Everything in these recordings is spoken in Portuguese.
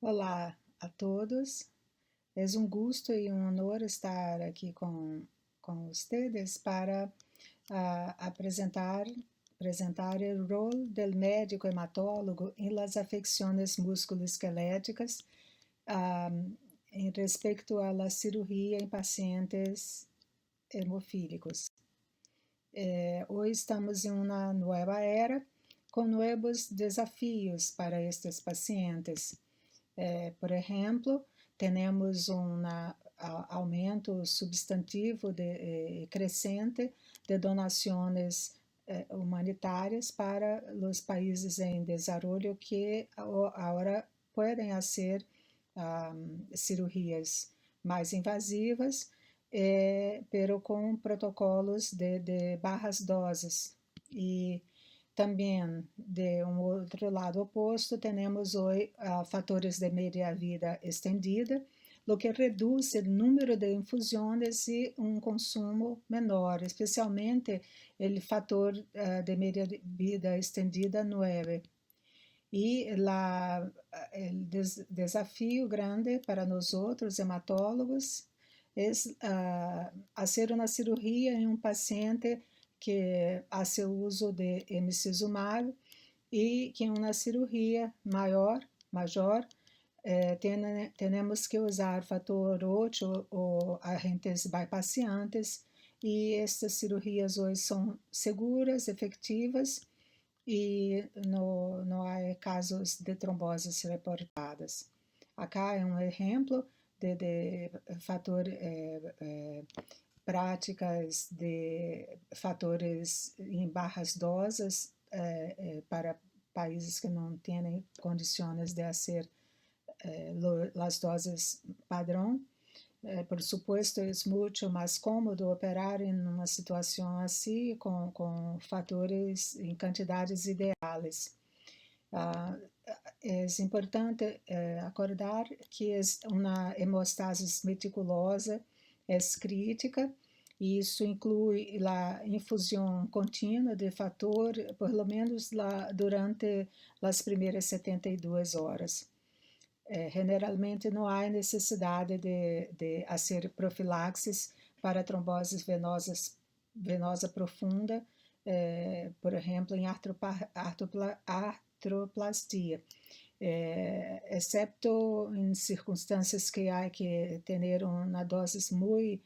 Olá a todos. É um gosto e um honor estar aqui com vocês para apresentar o rol do médico hematólogo em las afecciones musculoesqueléticas em respeito à la cirurgia em pacientes hemofílicos. Hoje estamos em uma nova era com novos desafios para estes pacientes. Por exemplo, temos aumento substantivo crescente de donações humanitárias para os países em desenvolvimento que agora podem fazer cirurgias mais invasivas, pero com protocolos de baixas doses. E também, de um outro lado oposto, temos hoje fatores de meia-vida estendida, o que reduz o número de infusões e um consumo menor, especialmente o fator de meia-vida estendida 9. E o desafio grande para nós outros hematólogos é fazer uma cirurgia em um paciente que faz uso de emicizumab e que em uma cirurgia maior, temos que usar fator 8 ou agentes bypassiantes, e estas cirurgias hoje são seguras, efetivas, e não há casos de tromboses reportadas. Acá é um exemplo de fator práticas de fatores em baixas doses para países que não têm condições de fazer as doses padrão. Por supuesto, é muito mais cômodo operar em uma situação assim, com fatores em quantidades ideais. É importante acordar que uma hemostase meticulosa é crítica, e isso inclui a infusão contínua de fator, pelo menos durante as primeiras 72 horas. Generalmente não há necessidade de fazer profilaxis para trombose venosa profunda, por exemplo, em artroplastia, exceto em circunstâncias que há que ter uma dose muito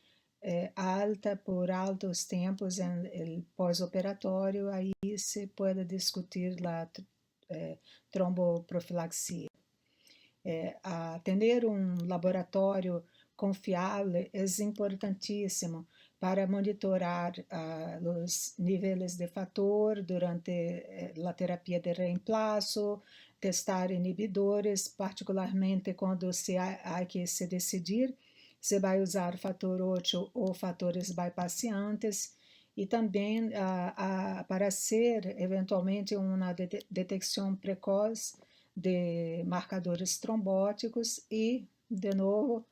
alta por altos tempos em pós-operatório, aí se pode discutir a tromboprofilaxia. Ter um laboratório confiável é importantíssimo para monitorar os níveis de fator durante a terapia de reemplaço, testar inibidores, particularmente quando há que se decidir se vai usar fator 8 ou fatores bypassiantes, e também para ser eventualmente uma detecção precoce de marcadores trombóticos, e, de novo,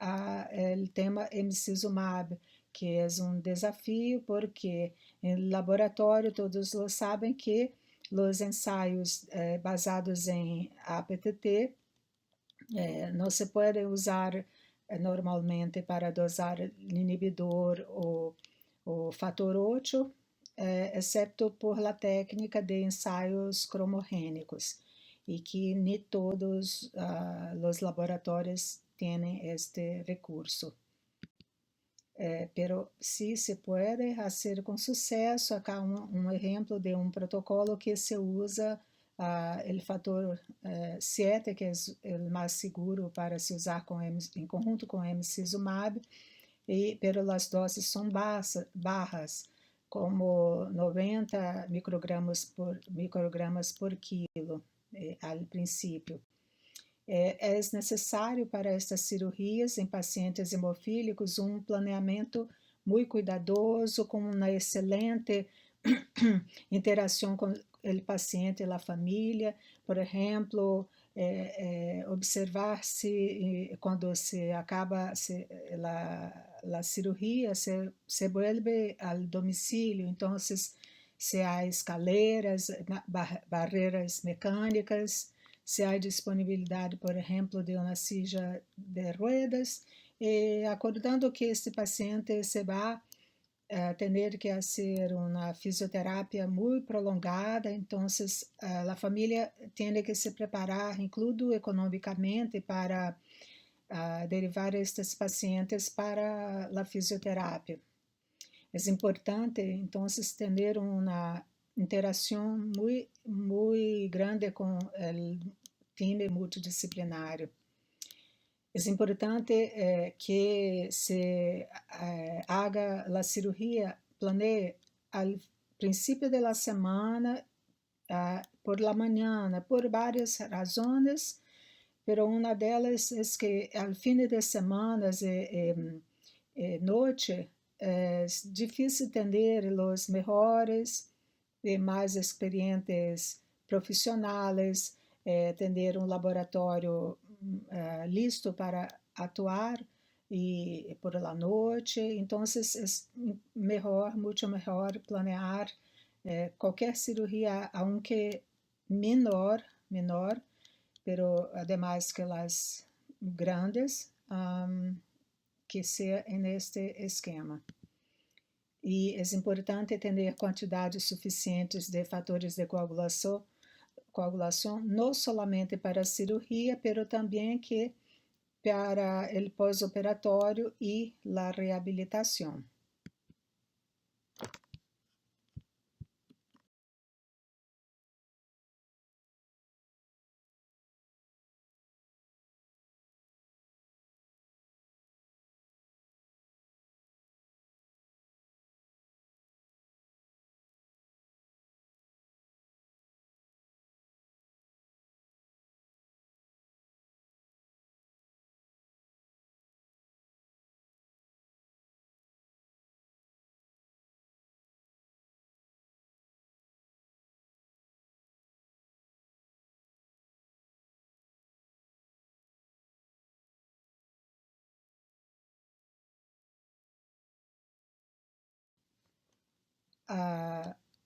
o tema emicizumab, que é um desafio porque em laboratório todos sabem que os ensaios basados em APTT não se podem usar normalmente para dosar inibidor ou fator 8, exceto por la técnica de ensaios cromogênicos, e que nem todos os laboratórios têm este recurso. Pero sí se pode fazer com sucesso. Acá um exemplo de um protocolo que se usa o fator 7, que é o mais seguro para se usar em conjunto com emicizumab, pero as doses são baixas, como 90 microgramas por quilo, ao princípio. É necessário para estas cirurgias em pacientes hemofílicos um planeamento muito cuidadoso, com uma excelente interação com o paciente e a família. Por exemplo, observar se quando se acaba a cirurgia se vuelve ao domicílio, então se há escaleras, barreiras mecânicas, se há disponibilidade, por exemplo, de uma silla de ruedas, acordando que este paciente se va a tener que hacer una fisioterapia muy prolongada, entonces la familia tiene que se preparar, incluso económicamente, para derivar estes pacientes para la fisioterapia. Es importante entonces tener una interacción muy grande con el time multidisciplinario. Es importante que se haga la cirugía, planee al principio de la semana, por la mañana, por varias razones, pero una de ellas es que al fin de semana, noche, es difícil tener los mejores y más experientes profesionales, tener un laboratorio listo para actuar y por la noche. Entonces es mejor, mucho mejor planear cualquier cirugía, aunque menor, pero además que las grandes, que sea en este esquema. E é importante ter quantidades suficientes de fatores de coagulação não somente para a cirurgia, pero também que para o pós-operatório e a reabilitação.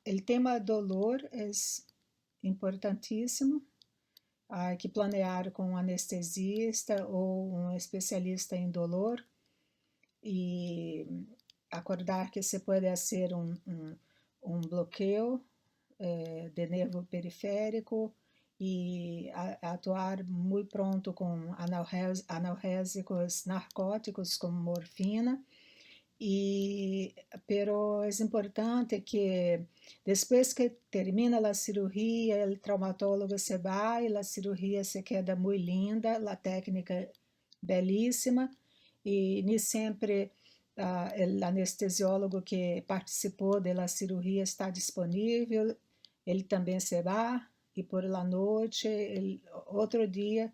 O tema dolor é importantíssimo. Há que planear com um anestesista ou um especialista em dolor e acordar que se pode fazer um bloqueio de nervo periférico e atuar muito pronto com analgésicos narcóticos como morfina. Pero é importante que depois que termina a cirurgia, o traumatólogo se vai e a cirurgia se queda muito linda, a técnica belíssima, e nem sempre o anestesiólogo que participou da cirurgia está disponível, ele também se vai, e por la noite, outro dia,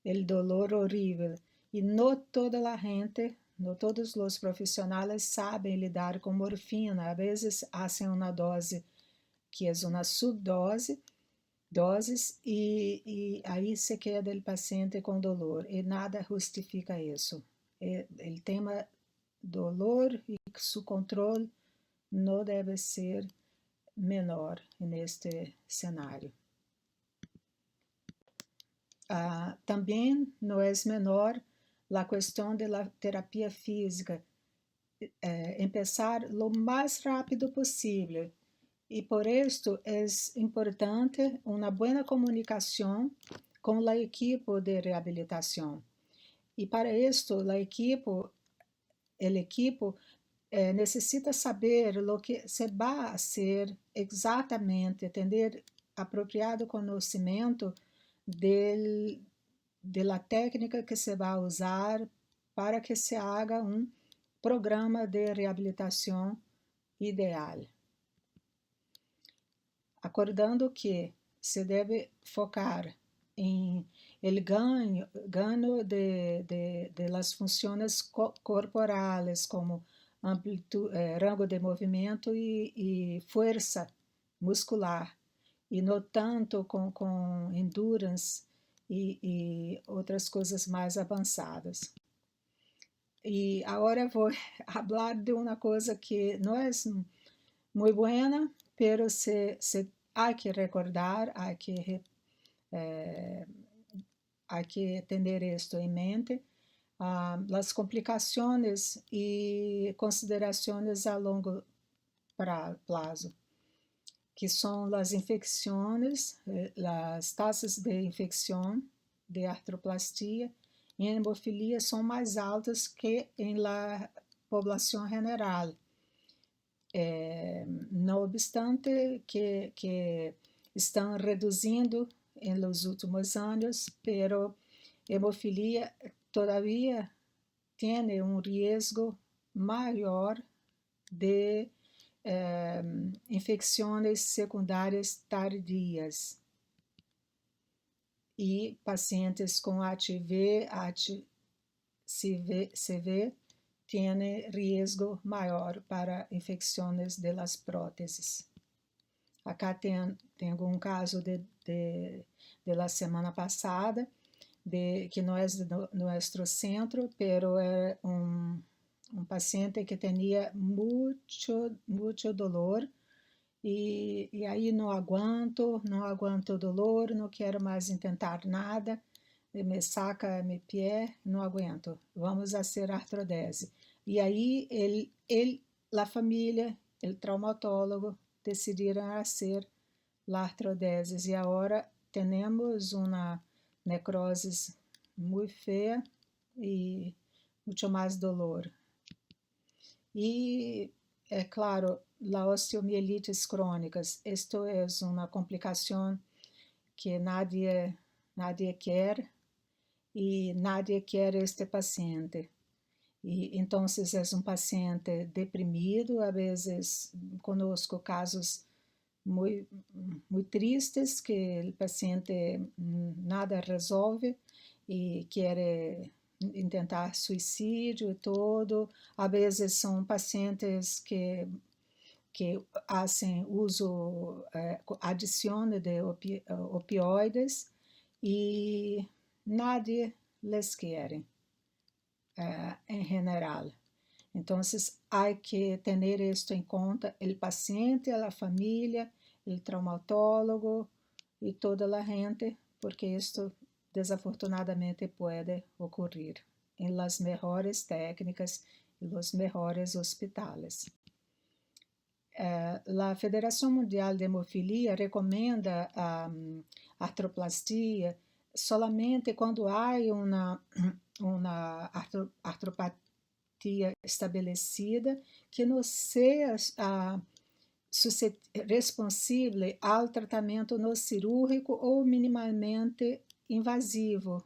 o dolor horrível. E não toda a gente, não todos os profissionais sabem lidar com morfina. Às vezes, fazem uma dose que é uma subdose, e aí se queda o paciente com dolor, e nada justifica isso. O tema dolor e seu controle não deve ser menor neste cenário. Também não é menor a questão da terapia física, começar o mais rápido possível. E por isso é importante uma boa comunicação com a equipe de reabilitação. E para isso, o equipe necessita saber o que se vai fazer exatamente, ter apropriado conhecimento de la técnica que se vai usar para que se haga um programa de reabilitação ideal. Acordando que se deve focar em el ganho de las funções corporais, como rango de movimento e força muscular, e não tanto com endurance e outras coisas mais avançadas. E agora vou falar de uma coisa que não é muito boa, pero há que recordar, há que Hay que tener esto en mente. Las complicaciones y consideraciones a longo plazo, que son las infecciones, las tasas de infección de artroplastia en hemofilia son más altas que en la población general. No obstante que estão reduzindo em los últimos anos, pero hemofilia todavía tiene un riesgo maior de infecções secundárias tardias. E pacientes com HIV, HCV têm risco maior para infecções de las próteses. Acá tenho um caso de la semana passada, que não é de nosso centro, pero é um paciente que tinha muito dolor, e aí não aguento o dolor, não quero mais tentar nada, me saca meu pé, não aguento, vamos fazer artrodese. E aí a família, o traumatólogo, decidiram fazer a artrodese, e agora temos uma necrose muito feia e muito mais dolor. E, é claro, a osteomielites crônicas, isto é uma complicação que nadie quer, e nadie quer este paciente. E então é um paciente deprimido, a vezes conosco casos muito tristes, que o paciente nada resolve e quer tentar suicídio e todo. A vezes são pacientes que fazem uso, adição de opioides, e nadie les quer, em geral. Então, há que ter isto em conta, o paciente, a família, o traumatólogo e toda a gente, porque isto desafortunadamente pode ocorrer em las melhores técnicas e los melhores hospitais. A Federação Mundial de Hemofilia recomenda a artroplastia solamente quando há uma artropatia estabelecida que não seja responsível ao tratamento no cirúrgico ou minimamente invasivo.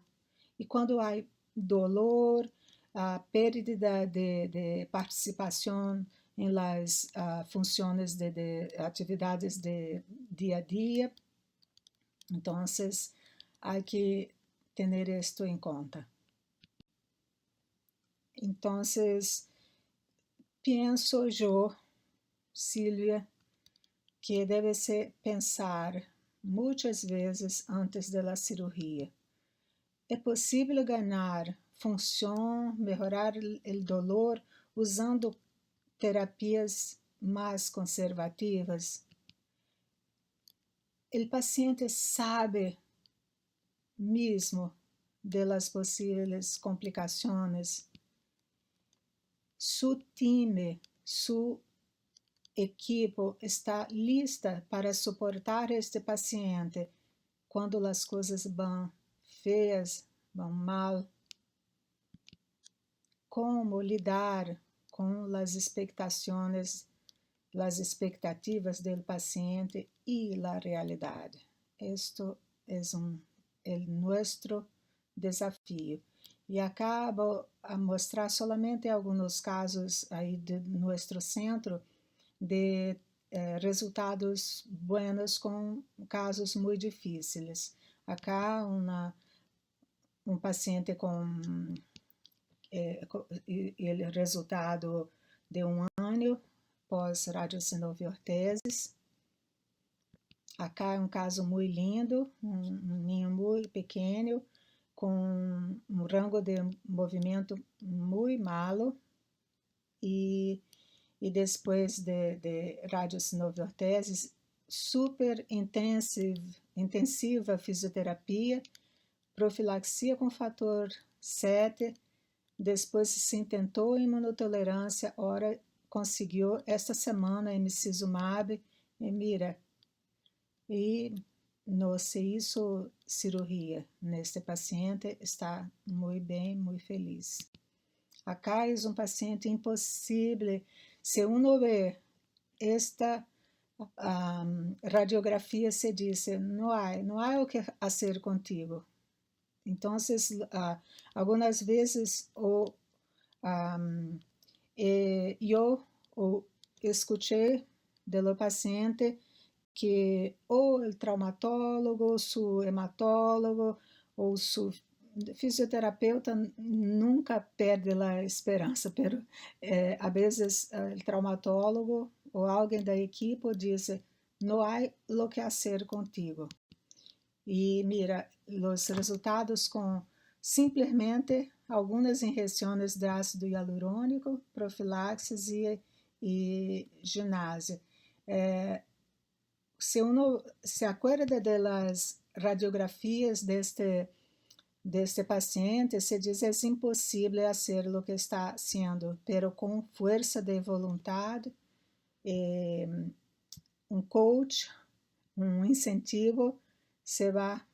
E quando há dolor, a perda de participação em las funções de atividades de dia a dia, então há que ter isto em conta. Então, penso eu, Silvia, que deve-se pensar muitas vezes antes da cirurgia. É possível ganhar função, melhorar o dolor usando terapias mais conservativas? O paciente sabe mesmo das possíveis complicações. Su time, su equipo está lista para suportar este paciente quando as coisas vão feias, vão mal. Como lidar com as expectativas do paciente e a realidade. Isto é nosso desafio. E acabo a mostrar somente alguns casos aí de nosso centro de resultados buenos com casos muito difíceis. Acá um paciente com o resultado de ano pós-radiocinovioteses. Acá é um caso muito lindo, um ninho muito pequeno, com um rango de movimento muito malo, e depois de radiocinovioteses, super intensiva fisioterapia, profilaxia com fator 7, depois se tentou imunotolerância, ora conseguiu esta semana emicizumab, e mira, e não se hizo cirurgia neste paciente, está muito bem, muito feliz. Acá é um paciente impossível, se uno vê esta radiografia, se diz, não há o que fazer contigo. Então, algumas vezes eu escutei do paciente que ou o traumatólogo, o hematólogo, ou o fisioterapeuta nunca perde a esperança, pero a vezes o traumatólogo ou alguém da equipe diz, não há o que fazer contigo. E mira, os resultados com simplesmente algumas injeções de ácido hialurônico, profilaxis e ginásio. Se uno se acuerda das radiografias deste paciente, se diz é impossível fazer o que está haciendo, pero com força de vontade, coach, incentivo, se va,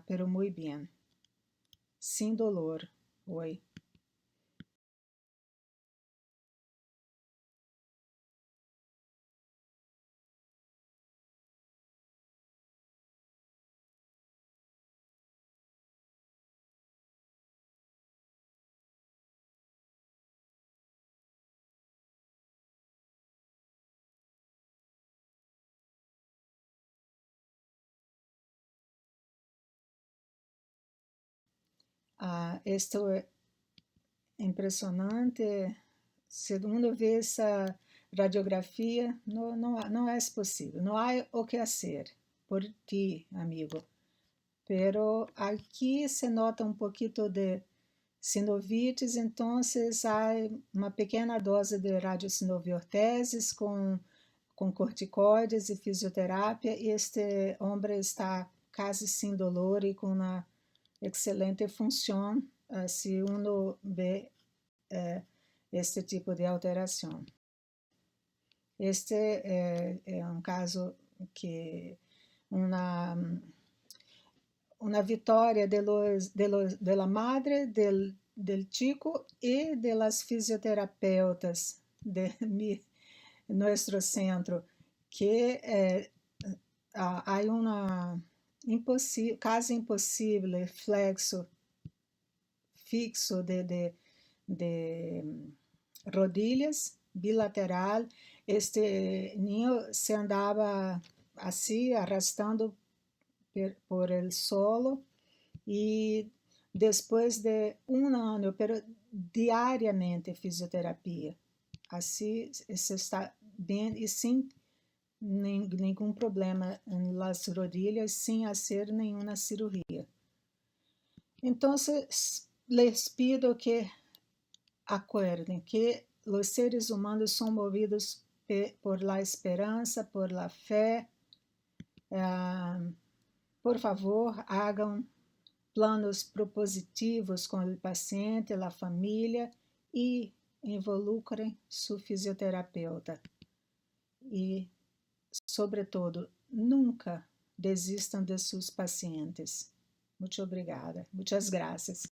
pero muy bien, sin dolor hoy. Esto é impressionante. Se uno vê essa radiografia, não é possível, não há o que fazer por ti, amigo. Pero aqui se nota um pouquinho de sinovites, então há uma pequena dose de radiosinoviorteses com corticoides e fisioterapia, e este homem está quase sem dolor e com uma excelente função, se uno vê este tipo de alteração. Este é um caso que uma vitória de la madre del chico e de las fisioterapeutas de nosso centro, que há uma caso impossível, flexo fixo de rodilhas bilateral. Este niño se andava assim, arrastando por el solo, e depois de ano, pero diariamente fisioterapia. Assim, se está bem e sem nenhum problema nas rodilhas, sem fazer nenhuma cirurgia. Então, les pido que acuerden que os seres humanos são movidos por la esperança, por la fé. Por favor, hagam planos propositivos com o paciente, a família, e involucrem seu fisioterapeuta. E, sobretudo, nunca desistam de seus pacientes. Muito obrigada. Muitas graças.